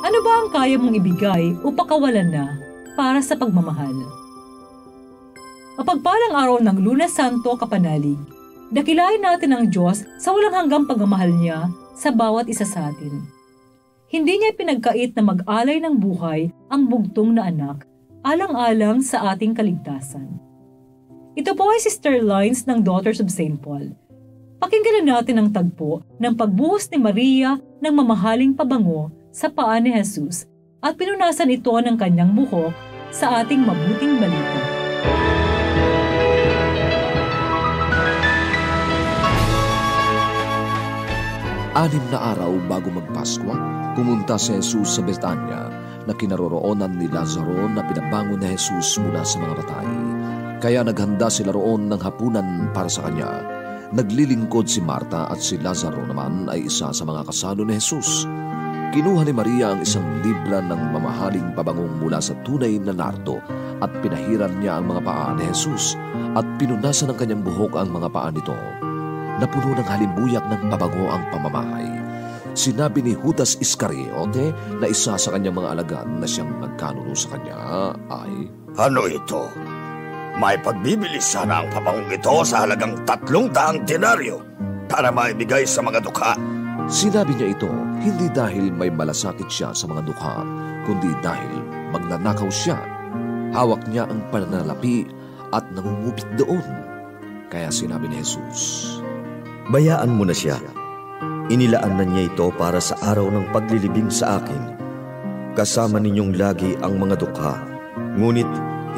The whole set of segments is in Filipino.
Ano ba ang kaya mong ibigay o pakawalan na para sa pagmamahal? Mapagpalang araw ng Lunes Santo, kapanalig, dakilain natin ang Diyos sa walang hanggang pagmamahal niya sa bawat isa sa atin. Hindi niya pinagkait na mag-alay ng buhay ang bugtong na anak, alang-alang sa ating kaligtasan. Ito po ay Sister Lines ng Daughters of St. Paul. Pakinggan natin ang tagpo ng pagbuhos ni Maria ng mamahaling pabango sa paa ni Jesus at pinunasan ito ng kanyang buhok sa ating mabuting balita. Anim na araw bago magpaskwa, pumunta si Jesus sa Betania na kinaroroonan ni Lazaro na pinabangon ni Jesus mula sa mga patay. Kaya naghanda sila roon ng hapunan para sa kanya. Naglilingkod si Marta at si Lazaro naman ay isa sa mga kasalo ni Jesus. Kinuha ni Maria ang isang libra ng mamahaling pabangong mula sa tunay na nardo at pinahiran niya ang mga paa ni Jesus at pinunasan ng kanyang buhok ang mga paa nito. Napuno ng halimbuyak ng pabango ang pamamahay. Sinabi ni Judas Iscariote na isa sa kanyang mga alagad na siyang nagkanuno sa kanya ay, "Ano ito? May pagbibili sana ang pabangong ito sa halagang 300 denaryo para maibigay sa mga dukha." Sinabi niya ito hindi dahil may malasakit siya sa mga dukha, kundi dahil magnanakaw siya. Hawak niya ang pananalapi at nangungupit doon. Kaya sinabi ni Jesus, "Bayaan mo na siya. Inilaan na niya ito para sa araw ng paglilibing sa akin. Kasama ninyong lagi ang mga dukha, ngunit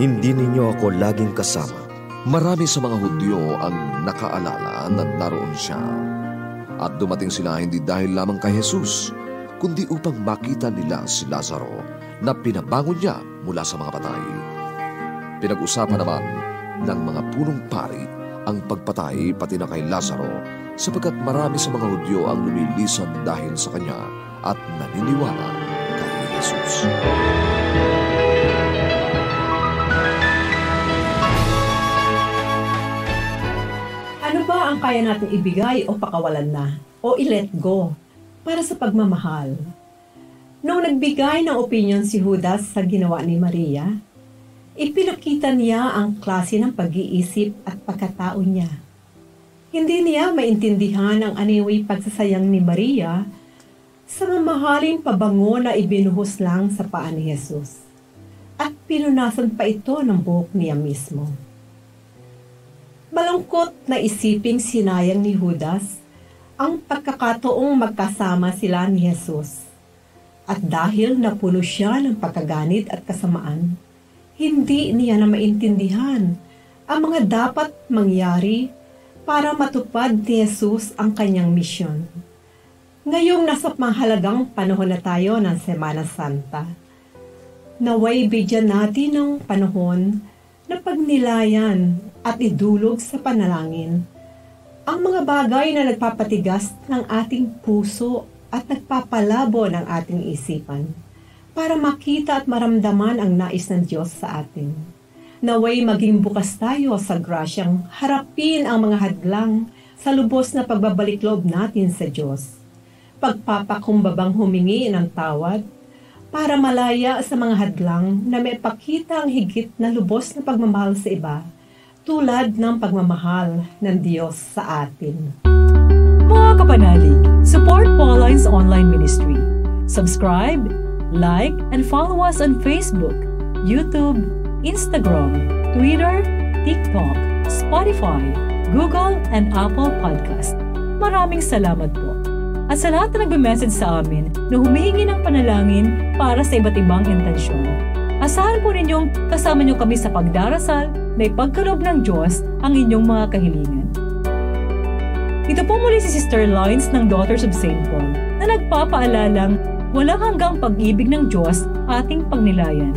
hindi ninyo ako laging kasama." Marami sa mga Hudyo ang nakaalala na naroon siya. At dumating sila hindi dahil lamang kay Jesus, kundi upang makita nila si Lazaro na pinabangon niya mula sa mga patay. Pinag-usapan naman ng mga punong pari ang pagpatay pati na kay Lazaro sapagkat marami sa mga Hudyo ang lumilisan dahil sa kanya at naniniwala kay Jesus. Ano ba ang kaya natin ibigay o pakawalan na o i-let go para sa pagmamahal? Nung nagbigay ng opinion si Judas sa ginawa ni Maria, ipinakita niya ang klase ng pag-iisip at pagkatao niya. Hindi niya maintindihan ang aniway pagsasayang ni Maria sa mamahaling pabango na ibinuhos lang sa paa ni Jesus at pinunasan pa ito ng buhok niya mismo. Malungkot na isiping sinayang ni Judas ang pagkakataong magkasama sila ni Jesus. At dahil napuno siya ng pagkaganit at kasamaan, hindi niya na maintindihan ang mga dapat mangyari para matupad ni Jesus ang kanyang misyon. Ngayong nasa mahalagang panahon na tayo ng Semana Santa, naway bigyan natin ng panahon na pagnilayan at idulog sa panalangin ang mga bagay na nagpapatigas ng ating puso at nagpapalabo ng ating isipan para makita at maramdaman ang nais ng Diyos sa atin. Naway maging bukas tayo sa grasyang harapin ang mga hadlang sa lubos na pagbabalik loob natin sa Diyos. Pagpapakumbabang humingi ng tawad para malaya sa mga hadlang na may pakita ang higit na lubos na pagmamahal sa iba, tulad ng pagmamahal ng Diyos sa atin. Mga kapanalig, support Pauline's online ministry. Subscribe, like, and follow us on Facebook, YouTube, Instagram, Twitter, TikTok, Spotify, Google, and Apple Podcast. Maraming salamat po. At sa lahat na nagbe-message sa amin na humihingi ng panalangin para sa iba't ibang intensyon, asahan po ninyong kasama niyo kami sa pagdarasal na ipagkaloob ng Diyos ang inyong mga kahilingan. Ito po muli si Sister Lines ng Daughters of St. Paul na nagpapaalalang walang hanggang pag-ibig ng Diyos ating pagnilayan.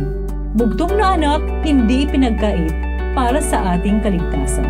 Bugtong na anak, hindi pinagkait para sa ating kaligtasan.